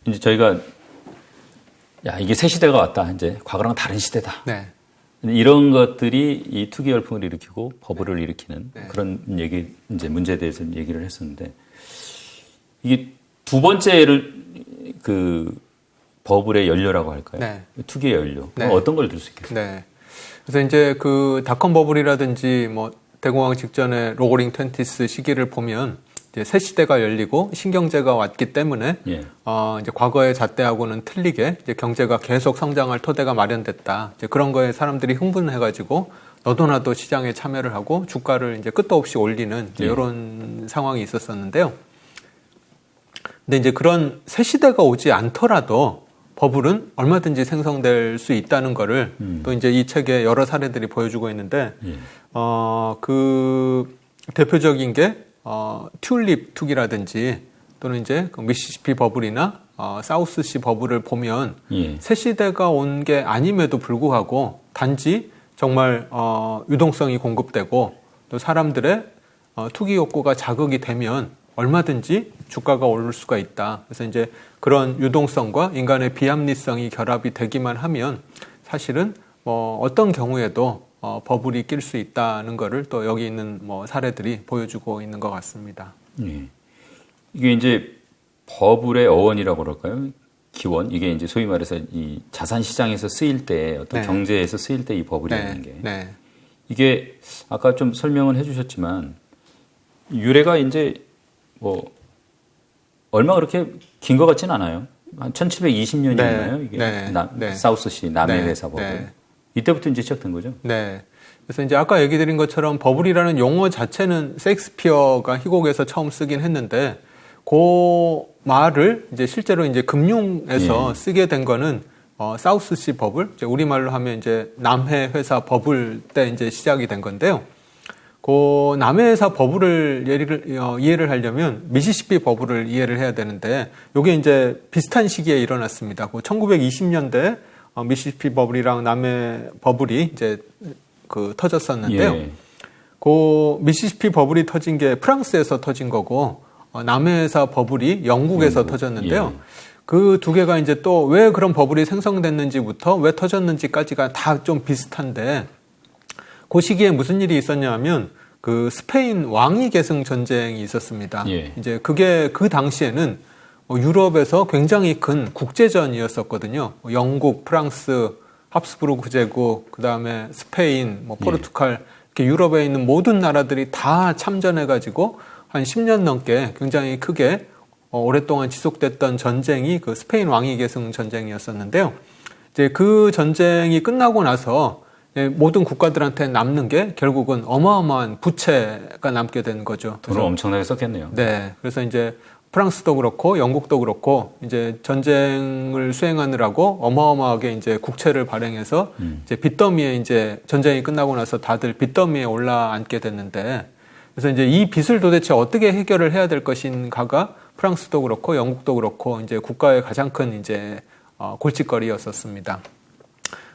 이제 저희가 야 이게 새 시대가 왔다. 이제 과거랑 다른 시대다. 네. 이런 것들이 이 투기 열풍을 일으키고 버블을 일으키는 네. 그런 얘기 이제 문제에 대해서 얘기를 했었는데 이게 두 번째를 그 버블의 연료라고 할까요? 네. 투기의 연료. 네. 어떤 걸 들 수 있겠어요? 네. 그래서 이제 그 닷컴 버블이라든지 뭐 대공황 직전에 로고링 트웬티스 시기를 보면 이제 새 시대가 열리고 신경제가 왔기 때문에 예. 이제 과거의 잣대하고는 틀리게 이제 경제가 계속 성장할 토대가 마련됐다. 이제 그런 거에 사람들이 흥분해가지고 너도 나도 시장에 참여를 하고 주가를 이제 끝도 없이 올리는 이제 이런 상황이 있었었는데요. 근데 이제 그런 새 시대가 오지 않더라도 버블은 얼마든지 생성될 수 있다는 거를 또 이제 이 책에 여러 사례들이 보여주고 있는데, 그 대표적인 게, 튤립 투기라든지 또는 이제 그 미시시피 버블이나, 사우스시 버블을 보면 새 시대가 온 게 아님에도 불구하고 단지 정말, 유동성이 공급되고 또 사람들의 투기 욕구가 자극이 되면 얼마든지 주가가 오를 수가 있다. 그래서 이제 그런 유동성과 인간의 비합리성이 결합이 되기만 하면 사실은 뭐 어떤 경우에도 버블이 낄 수 있다는 거를 또 여기 있는 뭐 사례들이 보여주고 있는 것 같습니다. 예. 이게 이제 버블의 어원이라고 그럴까요? 기원. 이게 이제 소위 말해서 이 자산 시장에서 쓰일 때 어떤 네. 경제에서 쓰일 때 이 버블이라는 게 네. 이게 아까 좀 설명을 해주셨지만 유래가 이제 뭐 얼마 그렇게 긴 것 같진 않아요. 한 1720년이었나요? 이게 사우스시 남해 회사 버블. 이때부터 이제 시작된 거죠. 네. 그래서 이제 아까 얘기 드린 것처럼 버블이라는 용어 자체는 셰익스피어가 희곡에서 처음 쓰긴 했는데 그 말을 이제 실제로 이제 금융에서 쓰게 된 거는 사우스시 버블, 이제 우리말로 하면 이제 남해 회사 버블 때 이제 시작이 된 건데요. 그 남해에서 버블을 이해를 하려면 미시시피 버블을 이해를 해야 되는데 이게 이제 비슷한 시기에 일어났습니다. 그 1920년대 미시시피 버블이랑 남해 버블이 이제 그 터졌었는데요. 그 미시시피 버블이 터진 게 프랑스에서 터진 거고 남해에서 버블이 영국에서 터졌는데요. 그 두 개가 이제 또 왜 그런 버블이 생성됐는지부터 왜 터졌는지까지가 다 좀 비슷한데 그 시기에 무슨 일이 있었냐면 그 스페인 왕위 계승 전쟁이 있었습니다. 이제 그게 그 당시에는 유럽에서 굉장히 큰 국제전이었었거든요. 영국, 프랑스, 합스부르크 제국, 그 다음에 스페인, 뭐 포르투갈 이렇게 유럽에 있는 모든 나라들이 다 참전해가지고 한 10년 넘게 굉장히 크게 오랫동안 지속됐던 전쟁이 그 스페인 왕위 계승 전쟁이었었는데요. 이제 그 전쟁이 끝나고 나서 모든 국가들한테 남는 게 결국은 어마어마한 부채가 남게 된 거죠. 돈을 엄청나게 썼겠네요. 네. 그래서 이제 프랑스도 그렇고 영국도 그렇고 이제 전쟁을 수행하느라고 어마어마하게 이제 국채를 발행해서 이제 빚더미에 이제 전쟁이 끝나고 나서 다들 빚더미에 올라앉게 됐는데 그래서 이제 이 빚을 도대체 어떻게 해결을 해야 될 것인가가 프랑스도 그렇고 영국도 그렇고 이제 국가의 가장 큰 이제 골칫거리였었습니다.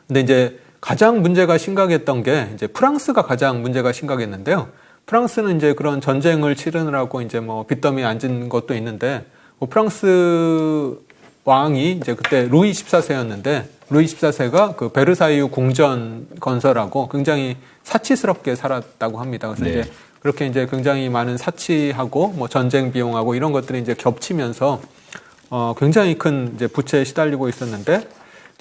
근데 이제 가장 문제가 심각했던 게 이제 프랑스가 가장 문제가 심각했는데요. 프랑스는 이제 그런 전쟁을 치르느라고 이제 뭐 빚더미에 앉은 것도 있는데 뭐 프랑스 왕이 이제 그때 루이 14세였는데 루이 14세가 그 베르사유 궁전 건설하고 굉장히 사치스럽게 살았다고 합니다. 그래서 이제 그렇게 이제 굉장히 많은 사치하고 뭐 전쟁 비용하고 이런 것들이 이제 겹치면서 굉장히 큰 이제 부채에 시달리고 있었는데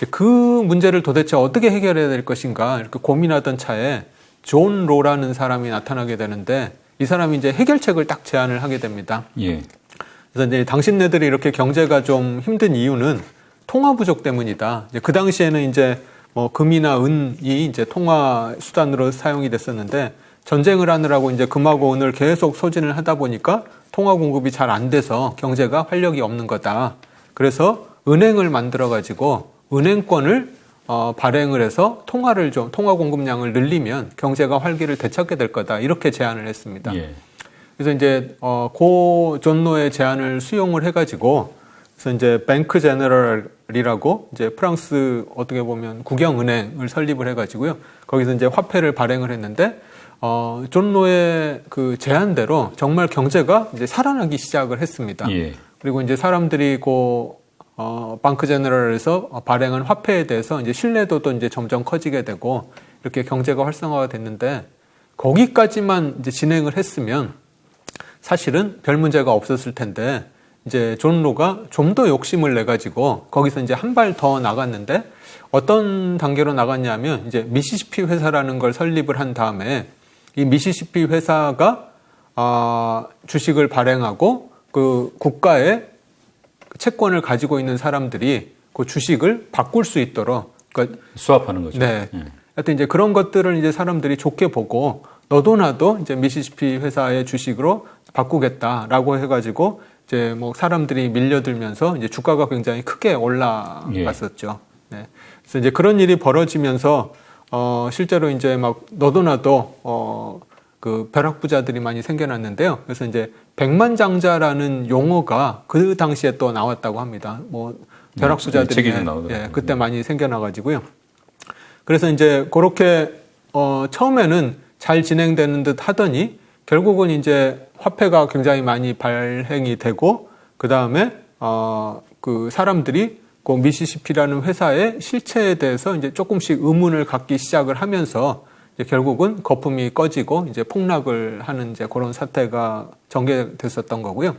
그 문제를 도대체 어떻게 해결해야 될 것인가 이렇게 고민하던 차에 존 로라는 사람이 나타나게 되는데 이 사람이 이제 해결책을 딱 제안을 하게 됩니다. 그래서 이제 당신네들이 이렇게 경제가 좀 힘든 이유는 통화 부족 때문이다. 이제 그 당시에는 이제 뭐 금이나 은이 이제 통화 수단으로 사용이 됐었는데 전쟁을 하느라고 이제 금하고 은을 계속 소진을 하다 보니까 통화 공급이 잘 안 돼서 경제가 활력이 없는 거다. 그래서 은행을 만들어 가지고 은행권을 발행을 해서 통화 공급량을 늘리면 경제가 활기를 되찾게 될 거다. 이렇게 제안을 했습니다. 그래서 이제 고 존노의 제안을 수용을 해가지고 그래서 이제 뱅크 제너럴이라고 이제 프랑스 어떻게 보면 국영은행을 설립을 해가지고요. 거기서 이제 화폐를 발행을 했는데 존노의 그 제안대로 정말 경제가 이제 살아나기 시작을 했습니다. 그리고 이제 사람들이 방크 제너럴에서 발행한 화폐에 대해서 이제 신뢰도도 이제 점점 커지게 되고 이렇게 경제가 활성화가 됐는데 거기까지만 이제 진행을 했으면 사실은 별 문제가 없었을 텐데 이제 존 로가 좀 더 욕심을 내 가지고 거기서 이제 한 발 더 나갔는데 어떤 단계로 나갔냐면 이제 미시시피 회사라는 걸 설립을 한 다음에 이 미시시피 회사가 주식을 발행하고 그 국가의 채권을 가지고 있는 사람들이 그 주식을 바꿀 수 있도록 그러니까 수합하는 거죠. 네. 하여튼 이제 그런 것들을 이제 사람들이 좋게 보고 너도 나도 이제 미시시피 회사의 주식으로 바꾸겠다라고 해가지고 이제 뭐 사람들이 밀려들면서 이제 주가가 굉장히 크게 올라갔었죠. 네. 그래서 이제 그런 일이 벌어지면서 실제로 이제 막 너도 나도 그 벼락부자들이 많이 생겨났는데요. 그래서 이제 백만장자라는 용어가 그 당시에 또 나왔다고 합니다. 뭐 벼락부자들이 그때 많이 생겨나가지고요. 그래서 이제 그렇게 처음에는 잘 진행되는 듯 하더니 결국은 이제 화폐가 굉장히 많이 발행이 되고 그 다음에 그 사람들이 그 미시시피라는 회사의 실체에 대해서 이제 조금씩 의문을 갖기 시작을 하면서 이제 결국은 거품이 꺼지고 이제 폭락을 하는 이제 그런 사태가 전개됐었던 거고요.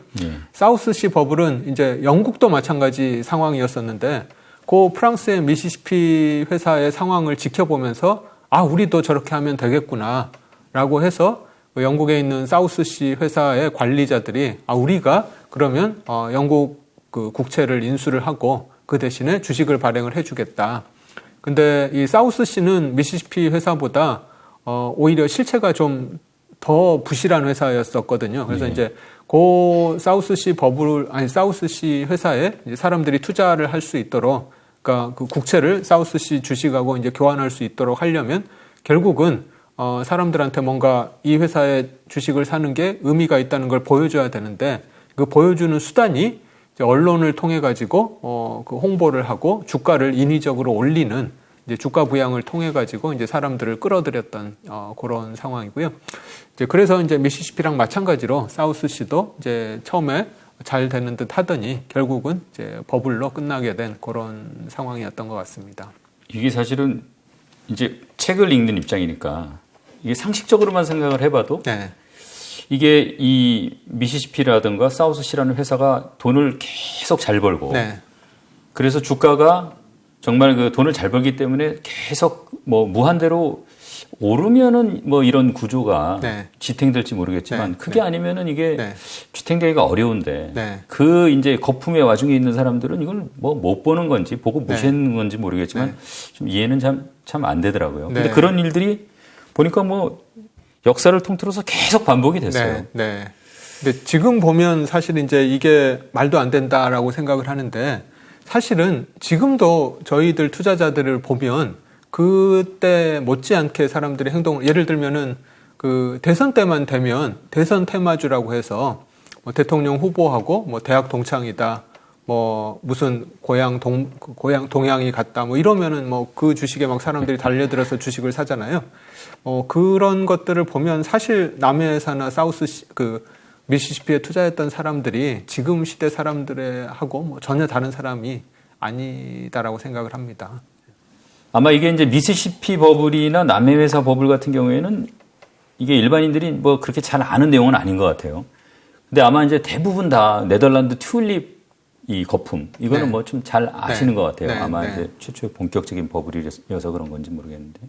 사우스시 버블은 이제 영국도 마찬가지 상황이었었는데 그 프랑스의 미시시피 회사의 상황을 지켜보면서 우리도 저렇게 하면 되겠구나라고 해서 영국에 있는 사우스시 회사의 관리자들이 우리가 그러면 영국 그 국채를 인수를 하고 그 대신에 주식을 발행을 해주겠다. 근데 이 사우스시는 미시시피 회사보다 오히려 실체가 좀 더 부실한 회사였었거든요. 그래서 이제 그 사우스시 회사에 이제 사람들이 투자를 할 수 있도록, 그러니까 그 국채를 사우스시 주식하고 이제 교환할 수 있도록 하려면 결국은 사람들한테 뭔가 이 회사의 주식을 사는 게 의미가 있다는 걸 보여줘야 되는데 그 보여주는 수단이 이제 언론을 통해 가지고 그 홍보를 하고 주가를 인위적으로 올리는 이제 주가 부양을 통해 가지고 이제 사람들을 끌어들였던 그런 상황이고요. 이제 그래서 이제 미시시피랑 마찬가지로 사우스시도 이제 처음에 잘 되는 듯 하더니 결국은 이제 버블로 끝나게 된 그런 상황이었던 것 같습니다. 이게 사실은 이제 책을 읽는 입장이니까 이게 상식적으로만 생각을 해봐도 이게 이 미시시피라든가 사우스시라는 회사가 돈을 계속 잘 벌고 그래서 주가가 정말 그 돈을 잘 벌기 때문에 계속 뭐 무한대로 오르면은 뭐 이런 구조가 지탱될지 모르겠지만 그게 아니면은 이게 지탱되기가 어려운데 그 이제 거품의 와중에 있는 사람들은 이걸 뭐 못 보는 건지 보고 무시하는 건지 모르겠지만 좀 이해는 참 안 되더라고요. 근데 그런 일들이 보니까 뭐 역사를 통틀어서 계속 반복이 됐어요. 근데 지금 보면 사실 이제 이게 말도 안 된다라고 생각을 하는데 사실은 지금도 저희들 투자자들을 보면 그때 못지않게 사람들의 행동을 예를 들면은 그 대선 때만 되면 대선 테마주라고 해서 뭐 대통령 후보하고 뭐 대학 동창이다 뭐 무슨 고향 동향이 같다 뭐 이러면은 뭐 그 주식에 막 사람들이 달려들어서 주식을 사잖아요. 그런 것들을 보면 사실 남해사나 그 미시시피에 투자했던 사람들이 지금 시대 사람들하고 뭐 전혀 다른 사람이 아니다라고 생각을 합니다. 아마 이게 이제 미시시피 버블이나 남해회사 버블 같은 경우에는 이게 일반인들이 뭐 그렇게 잘 아는 내용은 아닌 것 같아요. 근데 아마 이제 대부분 다 네덜란드 튤립 이 거품 이거는 뭐 좀 잘 아시는 것 같아요. 아마 이제 최초의 본격적인 버블이어서 그런 건지 모르겠는데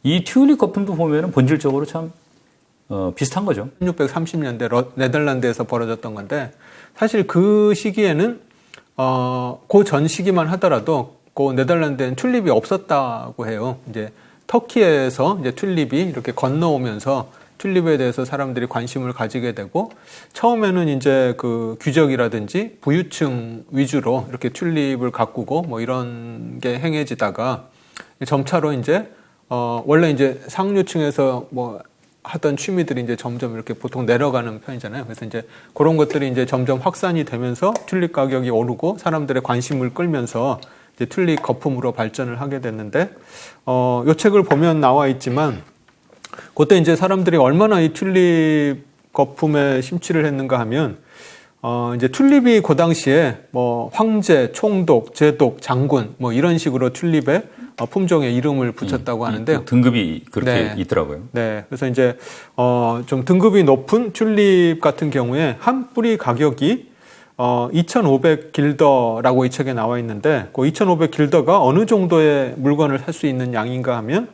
이 튤립 거품도 보면은 본질적으로 참 비슷한 거죠. 1630년대 네덜란드에서 벌어졌던 건데 사실 그 시기에는 그 전 시기만 하더라도 그 네덜란드에는 튤립이 없었다고 해요. 이제 터키에서 이제 튤립이 이렇게 건너오면서 튤립에 대해서 사람들이 관심을 가지게 되고 처음에는 이제 그 귀족이라든지 부유층 위주로 이렇게 튤립을 가꾸고 뭐 이런 게 행해지다가 점차로 이제 원래 이제 상류층에서 뭐 하던 취미들이 이제 점점 이렇게 보통 내려가는 편이잖아요. 그래서 이제 그런 것들이 이제 점점 확산이 되면서 튤립 가격이 오르고 사람들의 관심을 끌면서 이제 튤립 거품으로 발전을 하게 됐는데, 요 책을 보면 나와 있지만, 그때 이제 사람들이 얼마나 이 튤립 거품에 심취를 했는가 하면, 이제 튤립이 그 당시에 뭐 황제, 총독, 제독, 장군 뭐 이런 식으로 튤립의 품종의 이름을 붙였다고 하는데요. 등급이 그렇게 있더라고요. 네. 그래서 이제 좀 등급이 높은 튤립 같은 경우에 한 뿌리 가격이 2,500길더라고 이 책에 나와 있는데 그 2,500길더가 어느 정도의 물건을 살 수 있는 양인가 하면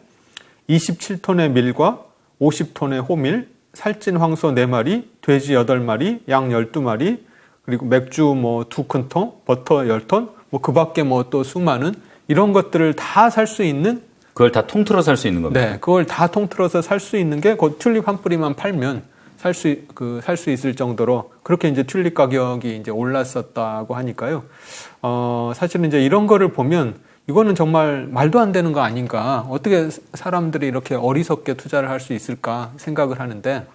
27톤의 밀과 50톤의 호밀, 살찐 황소 4마리, 돼지 8마리, 양 12마리, 그리고 맥주 뭐 2큰 통, 버터 10톤, 뭐 그 밖에 뭐 또 수많은 이런 것들을 다 살 수 있는 그걸 다 통틀어 살 수 있는 겁니다. 네, 그걸 다 통틀어서 살 수 있는 게 그 튤립 한 뿌리만 팔면 살 수 있을 정도로 그렇게 이제 튤립 가격이 이제 올랐었다고 하니까요. 사실은 이제 이런 거를 보면 이거는 정말 말도 안 되는 거 아닌가. 어떻게 사람들이 이렇게 어리석게 투자를 할 수 있을까 생각을 하는데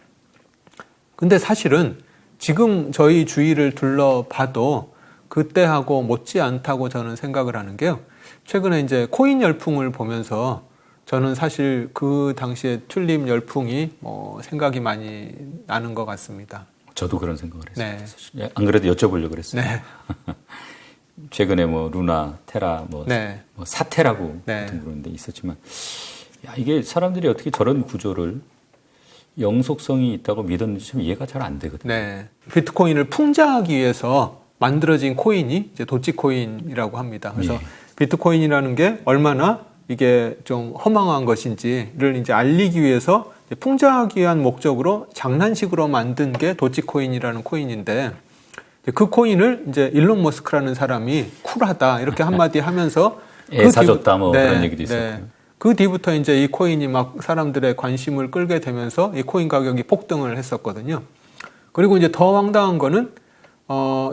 근데 사실은 지금 저희 주위를 둘러봐도 그때하고 못지 않다고 저는 생각을 하는 게요. 최근에 이제 코인 열풍을 보면서 저는 사실 그 당시에 튤립 열풍이 생각이 많이 나는 것 같습니다. 저도 그런 생각을 했어요. 네. 안 그래도 여쭤보려고 그랬어요. 네. 최근에 뭐 루나, 테라, 뭐 사테라고 같은 그런 데 있었지만 야, 이게 사람들이 어떻게 저런 구조를 영속성이 있다고 믿었는지 좀 이해가 잘 안 되거든요. 네. 비트코인을 풍자하기 위해서 만들어진 코인이 이제 도치코인이라고 합니다. 그래서 비트코인이라는 게 얼마나 이게 좀 허망한 것인지를 이제 알리기 위해서 풍자하기 위한 목적으로 장난식으로 만든 게 도치코인이라는 코인인데 그 코인을 이제 일론 머스크라는 사람이 쿨하다 이렇게 한마디 하면서 사줬다 뭐 그런 얘기도 있었고 그 뒤부터 이제 이 코인이 막 사람들의 관심을 끌게 되면서 이 코인 가격이 폭등을 했었거든요. 그리고 이제 더 황당한 거는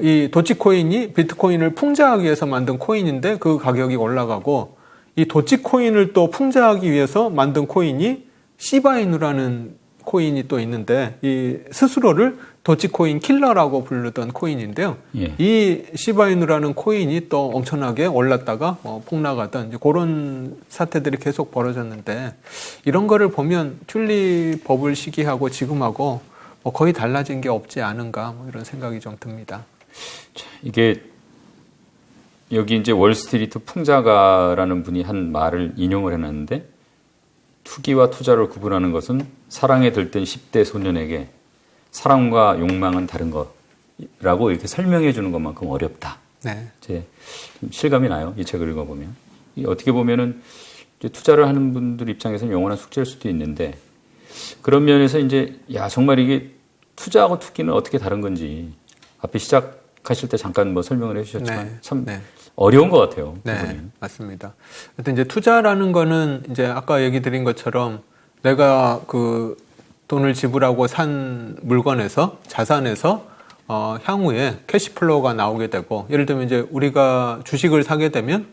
이 도치코인이 비트코인을 풍자하기 위해서 만든 코인인데 그 가격이 올라가고 이 도치코인을 또 풍자하기 위해서 만든 코인이 시바이누라는 코인이 또 있는데 이 스스로를 도치코인 킬러라고 부르던 코인인데요. 이 시바이누라는 코인이 또 엄청나게 올랐다가 폭락하던 이제 그런 사태들이 계속 벌어졌는데 이런 거를 보면 튤립 버블 시기하고 지금하고 거의 달라진 게 없지 않은가 이런 생각이 좀 듭니다. 이게 여기 이제 월스트리트 풍자가라는 분이 한 말을 인용을 해놨는데 투기와 투자를 구분하는 것은 사랑에 들뜬 10대 소년에게 사랑과 욕망은 다른 것이라고 이렇게 설명해 주는 것만큼 어렵다. 네. 좀 실감이 나요. 이 책을 읽어보면. 이게 어떻게 보면은 이제 투자를 하는 분들 입장에서는 영원한 숙제일 수도 있는데 그런 면에서 이제 정말 이게 투자하고 투기는 어떻게 다른 건지 앞에 시작하실 때 잠깐 뭐 설명을 해주셨지만 참 어려운 것 같아요. 네, 맞습니다. 하여튼 이제 투자라는 거는 이제 아까 얘기 드린 것처럼 내가 그 돈을 지불하고 산 물건에서 자산에서 향후에 캐시플로우가 나오게 되고 예를 들면 이제 우리가 주식을 사게 되면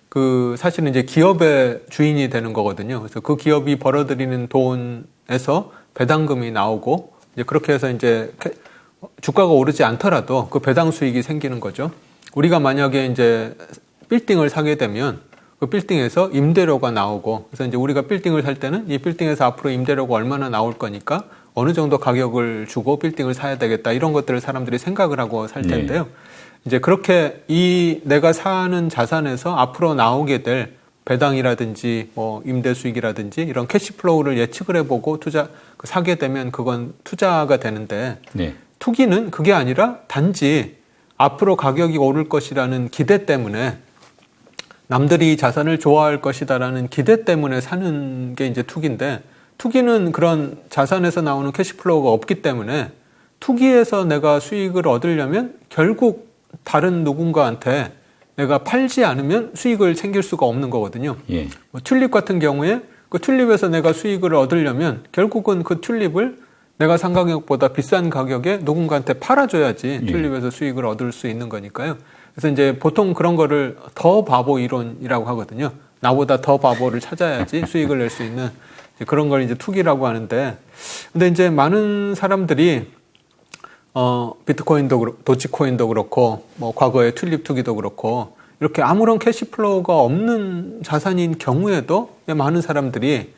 그 사실은 이제 기업의 주인이 되는 거거든요. 그래서 그 기업이 벌어들이는 돈에서 배당금이 나오고 이제 그렇게 해서 이제 주가가 오르지 않더라도 그 배당 수익이 생기는 거죠. 우리가 만약에 이제 빌딩을 사게 되면 그 빌딩에서 임대료가 나오고 그래서 이제 우리가 빌딩을 살 때는 이 빌딩에서 앞으로 임대료가 얼마나 나올 거니까 어느 정도 가격을 주고 빌딩을 사야 되겠다 이런 것들을 사람들이 생각을 하고 살 텐데요. 이제 그렇게 이 내가 사는 자산에서 앞으로 나오게 될 배당이라든지 뭐 임대 수익이라든지 이런 캐시플로우를 예측을 해보고 사게 되면 그건 투자가 되는데 투기는 그게 아니라 단지 앞으로 가격이 오를 것이라는 기대 때문에 남들이 자산을 좋아할 것이다라는 기대 때문에 사는 게 이제 투기인데 투기는 그런 자산에서 나오는 캐시플로우가 없기 때문에 투기에서 내가 수익을 얻으려면 결국 다른 누군가한테 내가 팔지 않으면 수익을 챙길 수가 없는 거거든요. 뭐 튤립 같은 경우에 그 튤립에서 내가 수익을 얻으려면 결국은 그 튤립을 내가 산 가격보다 비싼 가격에 누군가한테 팔아줘야지 튤립에서 수익을 얻을 수 있는 거니까요. 그래서 이제 보통 그런 거를 더 바보 이론이라고 하거든요. 나보다 더 바보를 찾아야지 수익을 낼 수 있는 그런 걸 이제 투기라고 하는데, 근데 이제 많은 사람들이 비트코인도 도치코인도 그렇고 뭐 과거의 튤립 투기도 그렇고 이렇게 아무런 캐시플로우가 없는 자산인 경우에도 많은 사람들이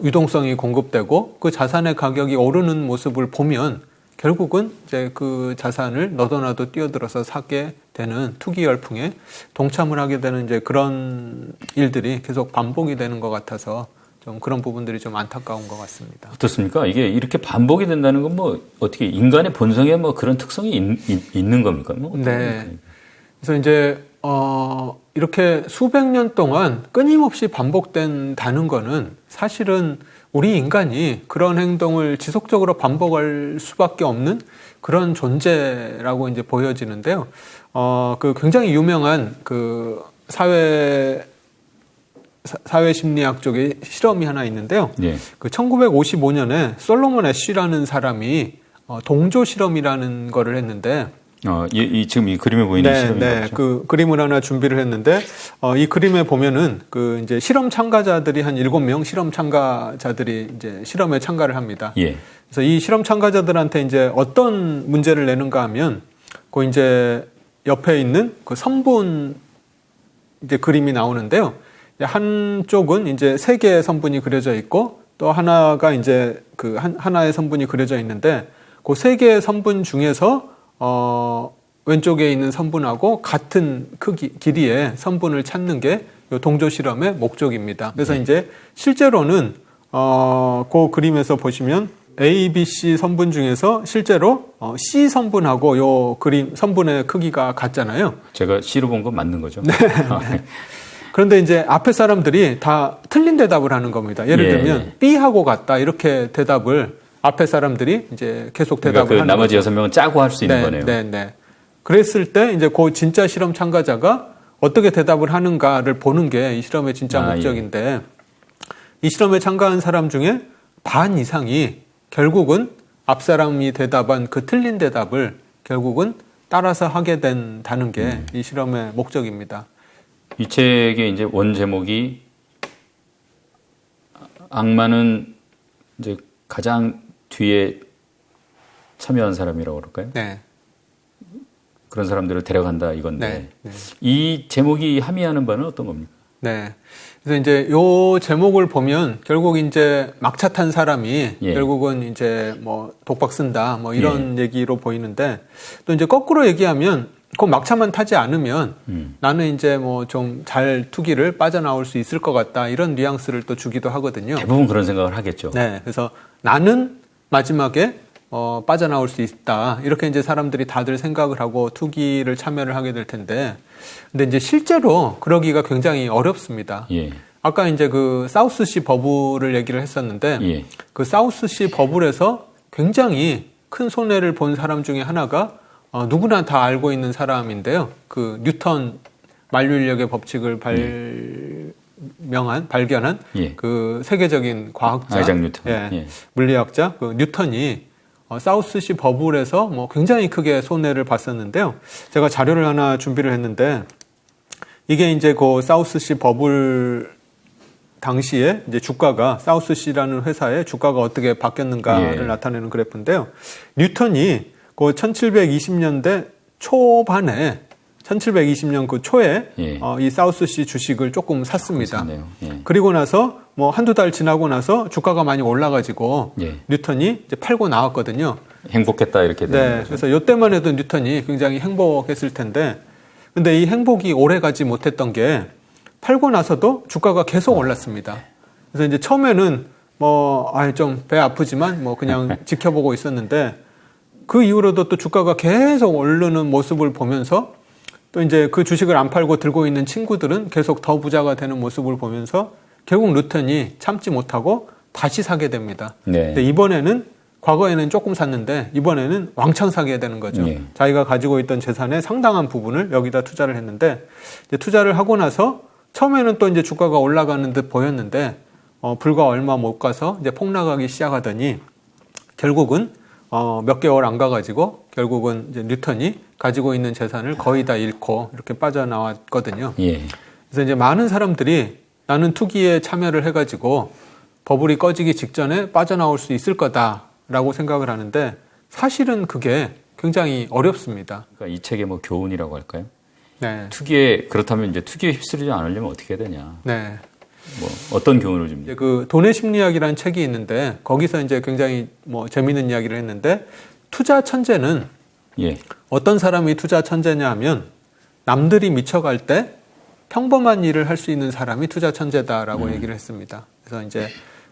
유동성이 공급되고 그 자산의 가격이 오르는 모습을 보면 결국은 이제 그 자산을 너도나도 뛰어들어서 사게 되는 투기 열풍에 동참을 하게 되는 이제 그런 일들이 계속 반복이 되는 것 같아서 좀 그런 부분들이 좀 안타까운 것 같습니다. 어떻습니까? 이게 이렇게 반복이 된다는 건 뭐 어떻게 인간의 본성에 뭐 그런 특성이 있는 겁니까? 뭐 네. 그래서 이제 이렇게 수백 년 동안 끊임없이 반복된다는 거는 사실은 우리 인간이 그런 행동을 지속적으로 반복할 수밖에 없는 그런 존재라고 이제 보여지는데요. 그 굉장히 유명한 그 사회 심리학 쪽의 실험이 하나 있는데요. 예. 그 1955년에 솔로몬 애쉬라는 사람이 동조 실험이라는 거를 했는데 지금 이 그림에 보이는 실험인가요? 네, 그 그림을 하나 준비를 했는데 이 그림에 보면은 그 이제 실험 참가자들이 한 7명 실험 참가자들이 이제 실험에 참가를 합니다. 예. 그래서 이 실험 참가자들한테 이제 어떤 문제를 내는가 하면 그 이제 옆에 있는 그 성분 이제 그림이 나오는데요. 한쪽은 이제 3개의 성분이 그려져 있고 또 하나가 이제 그 하나의 성분이 그려져 있는데 그 3개의 성분 중에서 왼쪽에 있는 성분하고 같은 길이의 성분을 찾는 게 이 동조 실험의 목적입니다. 그래서 이제 실제로는 그 그림에서 보시면 A, B, C 성분 중에서 실제로 C 성분하고 요 그림 성분의 크기가 같잖아요. 제가 C로 본 건 맞는 거죠? 네. 그런데 이제 앞에 사람들이 다 틀린 대답을 하는 겁니다. 예를 들면 B하고 같다 이렇게 대답을 앞에 사람들이 이제 계속 대답을 그러니까 하는 나머지 거죠. 6명은 짜고 할 수 있는 거네요. 네. 그랬을 때 이제 그 진짜 실험 참가자가 어떻게 대답을 하는가를 보는 게 이 실험의 진짜 목적인데 이 실험에 참가한 사람 중에 반 이상이 결국은 앞 사람이 대답한 그 틀린 대답을 결국은 따라서 하게 된다는 게 이 실험의 목적입니다. 이 책의 이제 원 제목이 악마는 이제 가장 뒤에 참여한 사람이라고 그럴까요? 네. 그런 사람들을 데려간다 이건데 네. 이 제목이 함의하는 바는 어떤 겁니까? 네. 그래서 이제 요 제목을 보면 결국 이제 막차 탄 사람이 결국은 이제 뭐 독박 쓴다 뭐 이런 얘기로 보이는데 또 이제 거꾸로 얘기하면 그 막차만 타지 않으면 나는 이제 뭐 좀 잘 투기를 빠져나올 수 있을 것 같다 이런 뉘앙스를 또 주기도 하거든요. 대부분 그런 생각을 하겠죠. 네. 그래서 나는 마지막에 빠져나올 수 있다. 이렇게 이제 사람들이 다들 생각을 하고 투기를 참여를 하게 될 텐데, 근데 이제 실제로 그러기가 굉장히 어렵습니다. 예. 아까 이제 그 사우스시 버블을 얘기를 했었는데, 그 사우스시 버블에서 굉장히 큰 손해를 본 사람 중에 하나가 누구나 다 알고 있는 사람인데요. 그 뉴턴 만류인력의 법칙을 발견한 그 세계적인 과학자, 아이작 뉴턴, 물리학자 그 뉴턴이 사우스시 버블에서 뭐 굉장히 크게 손해를 봤었는데요. 제가 자료를 하나 준비를 했는데 이게 이제 그 사우스시 버블 당시에 이제 주가가 사우스시라는 회사의 주가가 어떻게 바뀌었는가를 나타내는 그래프인데요. 뉴턴이 그 1720년대 초반에 1720년 그 초에 이 사우스시 주식을 조금 샀습니다. 그리고 나서 뭐 한두 달 지나고 나서 주가가 많이 올라가지고 뉴턴이 이제 팔고 나왔거든요. 행복했다 이렇게 되는 거죠. 그래서 이때만 해도 뉴턴이 굉장히 행복했을 텐데 근데 이 행복이 오래 가지 못했던 게 팔고 나서도 주가가 계속 올랐습니다. 그래서 이제 처음에는 뭐 좀 배 아프지만 뭐 그냥 지켜보고 있었는데 그 이후로도 또 주가가 계속 오르는 모습을 보면서 또 이제 그 주식을 안 팔고 들고 있는 친구들은 계속 더 부자가 되는 모습을 보면서 결국 뉴턴이 참지 못하고 다시 사게 됩니다. 근데 이번에는 과거에는 조금 샀는데 이번에는 왕창 사게 되는 거죠. 자기가 가지고 있던 재산의 상당한 부분을 여기다 투자를 했는데 이제 투자를 하고 나서 처음에는 또 이제 주가가 올라가는 듯 보였는데 불과 얼마 못 가서 이제 폭락하기 시작하더니 결국은 몇 개월 안 가가지고 결국은 이제 뉴턴이 가지고 있는 재산을 거의 다 잃고 이렇게 빠져나왔거든요. 그래서 이제 많은 사람들이 나는 투기에 참여를 해가지고 버블이 꺼지기 직전에 빠져나올 수 있을 거다라고 생각을 하는데 사실은 그게 굉장히 어렵습니다. 그러니까 이 책의 뭐 교훈이라고 할까요? 네. 그렇다면 이제 투기에 휩쓸리지 않으려면 어떻게 해야 되냐? 네. 뭐 어떤 교훈을 줍니까? 그 돈의 심리학이라는 책이 있는데 거기서 이제 굉장히 뭐 재미있는 이야기를 했는데 투자 천재는 예. 어떤 사람이 투자 천재냐 하면 남들이 미쳐갈 때 평범한 일을 할 수 있는 사람이 투자 천재다라고 얘기를 했습니다. 그래서 이제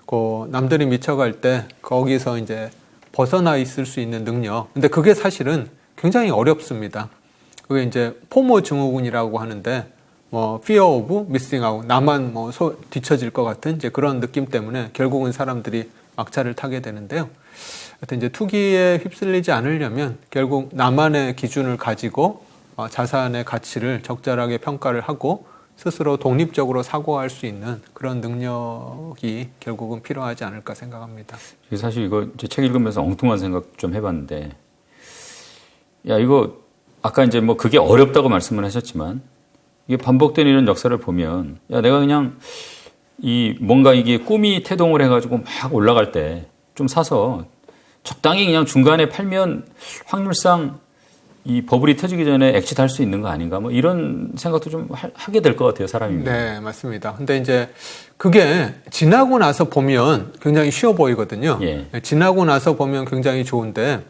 그 남들이 미쳐갈 때 거기서 이제 벗어나 있을 수 있는 능력. 근데 그게 사실은 굉장히 어렵습니다. 그게 이제 포모 증후군이라고 하는데 뭐 fear of missing out, 나만 뭐 뒤처질 것 같은 이제 그런 느낌 때문에 결국은 사람들이 막차를 타게 되는데요. 하여튼 이제 투기에 휩쓸리지 않으려면 결국 나만의 기준을 가지고 자산의 가치를 적절하게 평가를 하고 스스로 독립적으로 사고할 수 있는 그런 능력이 결국은 필요하지 않을까 생각합니다. 사실 이거 책 읽으면서 엉뚱한 생각 좀 해봤는데, 야, 이거 아까 이제 뭐 그게 어렵다고 말씀을 하셨지만, 이게 반복되는 이런 역사를 보면, 야, 내가 그냥 뭔가 이게 꿈이 태동을 해가지고 막 올라갈 때 좀 사서 적당히 그냥 중간에 팔면 확률상 이 버블이 터지기 전에 엑시트할 수 있는 거 아닌가? 뭐 이런 생각도 좀 하게 될 것 같아요, 사람이. 네, 맞습니다. 근데 이제 그게 지나고 나서 보면 굉장히 쉬워 보이거든요. 예. 지나고 나서 보면 굉장히 좋은데,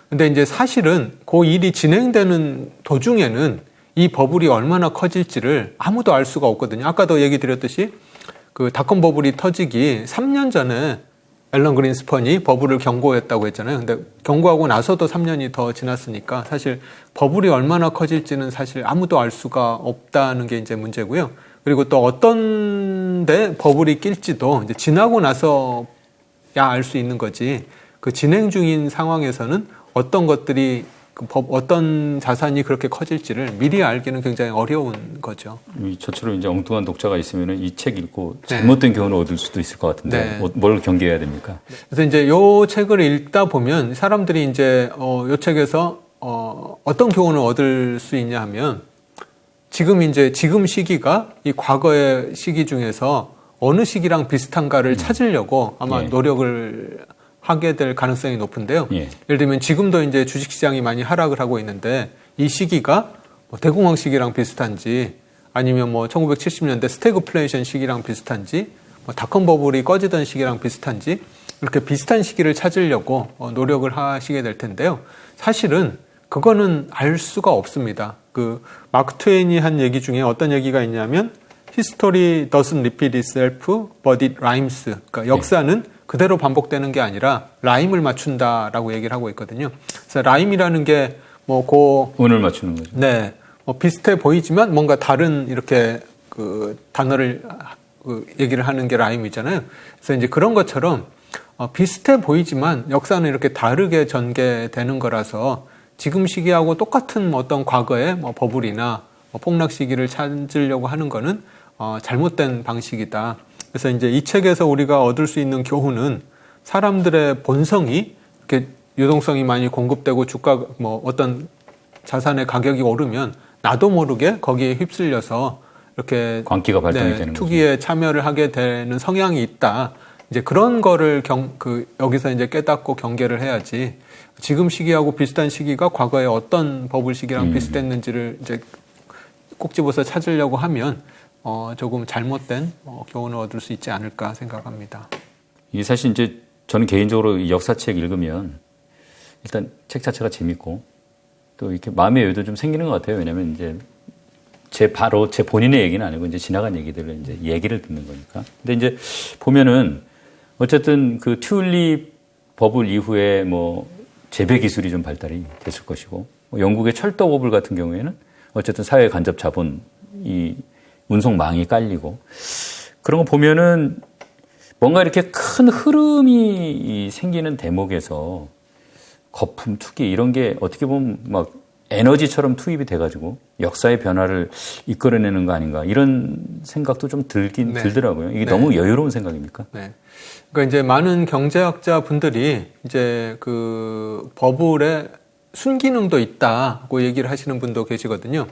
근데 이제 사실은 그 일이 진행되는 도중에는 이 버블이 얼마나 커질지를 아무도 알 수가 없거든요. 아까도 얘기 드렸듯이 그 닷컴 버블이 터지기 3년 전에 앨런 그린스펀이 버블을 경고했다고 했잖아요. 근데 경고하고 나서도 3년이 더 지났으니까 사실 버블이 얼마나 커질지는 사실 아무도 알 수가 없다는 게 이제 문제고요. 그리고 또 어떤 데 버블이 낄지도 이제 지나고 나서야 알 수 있는 거지. 그 진행 중인 상황에서는 어떤 것들이 어떤 자산이 그렇게 커질지를 미리 알기는 굉장히 어려운 거죠. 저처럼 이제 엉뚱한 독자가 있으면 이 책 읽고 잘못된 교훈을 얻을 수도 있을 것 같은데, 네. 뭘 경계해야 됩니까? 그래서 이제 요 책을 읽다 보면 사람들이 이제 요 책에서 어떤 교훈을 얻을 수 있냐 하면 지금 시기가 이 과거의 시기 중에서 어느 시기랑 비슷한가를 찾으려고 아마 예. 노력을 하게 될 가능성이 높은데요. 예. 예를 들면 지금도 이제 주식시장이 많이 하락을 하고 있는데 이 시기가 뭐 대공황 시기랑 비슷한지 아니면 뭐 1970년대 스태그플레이션 시기랑 비슷한지 뭐 닷컴 버블이 꺼지던 시기랑 비슷한지 이렇게 비슷한 시기를 찾으려고 노력을 하시게 될 텐데요. 사실은 그거는 알 수가 없습니다. 그 마크 트웨인이 한 얘기 중에 어떤 얘기가 있냐면 History doesn't repeat itself, but it rhymes. 그러니까 역사는 그대로 반복되는 게 아니라 라임을 맞춘다라고 얘기를 하고 있거든요. 그래서 라임이라는 게 뭐 운을 맞추는 거죠. 네, 뭐 비슷해 보이지만 뭔가 다른 이렇게 그 단어를 얘기를 하는 게 라임이잖아요. 그래서 이제 그런 것처럼 비슷해 보이지만 역사는 이렇게 다르게 전개되는 거라서 지금 시기하고 똑같은 어떤 과거의 뭐 버블이나 폭락 시기를 찾으려고 하는 거는 잘못된 방식이다. 그래서 이제 이 책에서 우리가 얻을 수 있는 교훈은 사람들의 본성이 이렇게 유동성이 많이 공급되고 주가 뭐 어떤 자산의 가격이 오르면 나도 모르게 거기에 휩쓸려서 이렇게 광기가 발동이 되는 투기에 거죠. 참여를 하게 되는 성향이 있다. 이제 그런 거를 여기서 이제 깨닫고 경계를 해야지. 지금 시기하고 비슷한 시기가 과거에 어떤 버블 시기랑 비슷했는지를 이제 꼭 집어서 찾으려고 하면 조금 잘못된 교훈을 얻을 수 있지 않을까 생각합니다. 이게 사실 이제 저는 개인적으로 이 역사책 읽으면 일단 책 자체가 재밌고 또 이렇게 마음의 여유도 좀 생기는 것 같아요. 왜냐하면 이제 제 본인의 얘기는 아니고 이제 지나간 얘기들을 이제 얘기를 듣는 거니까. 근데 이제 보면은 어쨌든 그 튤립 버블 이후에 뭐 재배 기술이 좀 발달이 됐을 것이고 뭐 영국의 철도 버블 같은 경우에는 어쨌든 사회 간접 자본 이 운송망이 깔리고 그런 거 보면은 뭔가 이렇게 큰 흐름이 생기는 대목에서 거품, 투기 이런 게 어떻게 보면 막 에너지처럼 투입이 돼가지고 역사의 변화를 이끌어내는 거 아닌가 이런 생각도 좀 들더라고요. 이게 너무 여유로운 생각입니까? 네. 그러니까 이제 많은 경제학자 분들이 이제 그 버블의 순기능도 있다고 얘기를 하시는 분도 계시거든요.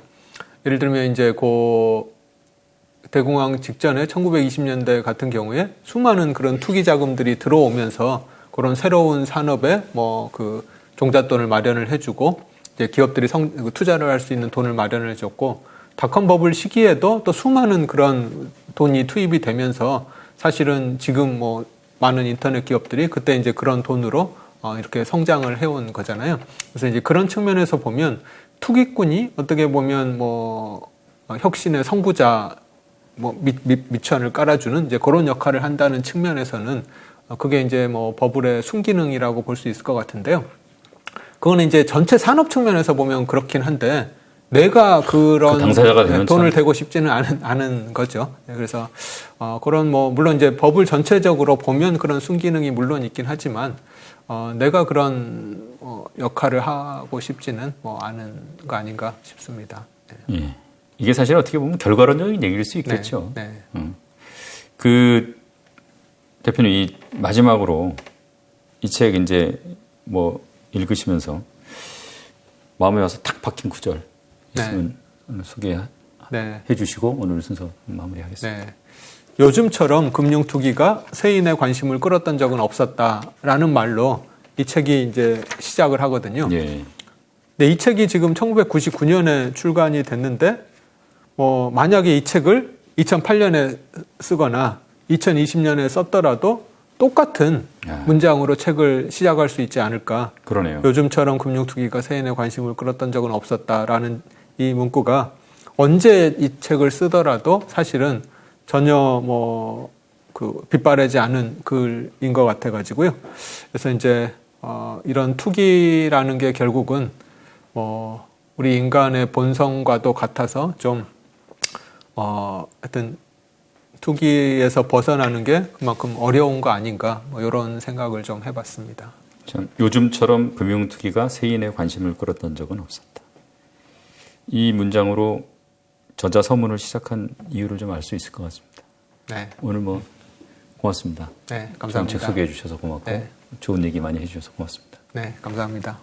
예를 들면 이제 대공황 직전에 1920년대 같은 경우에 수많은 그런 투기 자금들이 들어오면서 그런 새로운 산업에 그 종잣돈을 마련을 해주고 이제 기업들이 투자를 할 수 있는 돈을 마련을 해줬고 닷컴 버블 시기에도 또 수많은 그런 돈이 투입이 되면서 사실은 지금 많은 인터넷 기업들이 그때 이제 그런 돈으로 이렇게 성장을 해온 거잖아요. 그래서 이제 그런 측면에서 보면 투기꾼이 어떻게 보면 혁신의 선구자 밑천을 깔아주는 이제 그런 역할을 한다는 측면에서는 그게 이제 버블의 순기능이라고 볼 수 있을 것 같은데요. 그거는 이제 전체 산업 측면에서 보면 그렇긴 한데 내가 그런 당사자가 되면 돈을 대고 싶지는 않은 거죠. 그래서 그런 물론 이제 버블 전체적으로 보면 그런 순기능이 물론 있긴 하지만 내가 그런 역할을 하고 싶지는 않은 거 아닌가 싶습니다. 네. 예. 이게 사실 어떻게 보면 결과론적인 얘기일 수 있겠죠. 네. 그 대표님 이 마지막으로 이 책 이제 읽으시면서 마음에 와서 탁 박힌 구절 있으면 오늘 소개해 주시고 오늘 순서 마무리하겠습니다. 네. 요즘처럼 금융투기가 세인의 관심을 끌었던 적은 없었다라는 말로 이 책이 이제 시작을 하거든요. 예. 근데 이 책이 지금 1999년에 출간이 됐는데 만약에 이 책을 2008년에 쓰거나 2020년에 썼더라도 똑같은 문장으로 책을 시작할 수 있지 않을까. 그러네요. 요즘처럼 금융투기가 세인의 관심을 끌었던 적은 없었다라는 이 문구가 언제 이 책을 쓰더라도 사실은 전혀 빗바라지 않은 글인 것 같아가지고요. 그래서 이제 이런 투기라는 게 결국은 우리 인간의 본성과도 같아서 좀 하여튼 투기에서 벗어나는 게 그만큼 어려운 거 아닌가 이런 생각을 좀 해봤습니다. 참, 요즘처럼 금융투기가 세인의 관심을 끌었던 적은 없었다. 이 문장으로 저자 서문을 시작한 이유를 좀 알 수 있을 것 같습니다. 네. 오늘 고맙습니다. 네, 감사합니다. 책 소개해 주셔서 고맙고 좋은 얘기 많이 해주셔서 고맙습니다. 네, 감사합니다.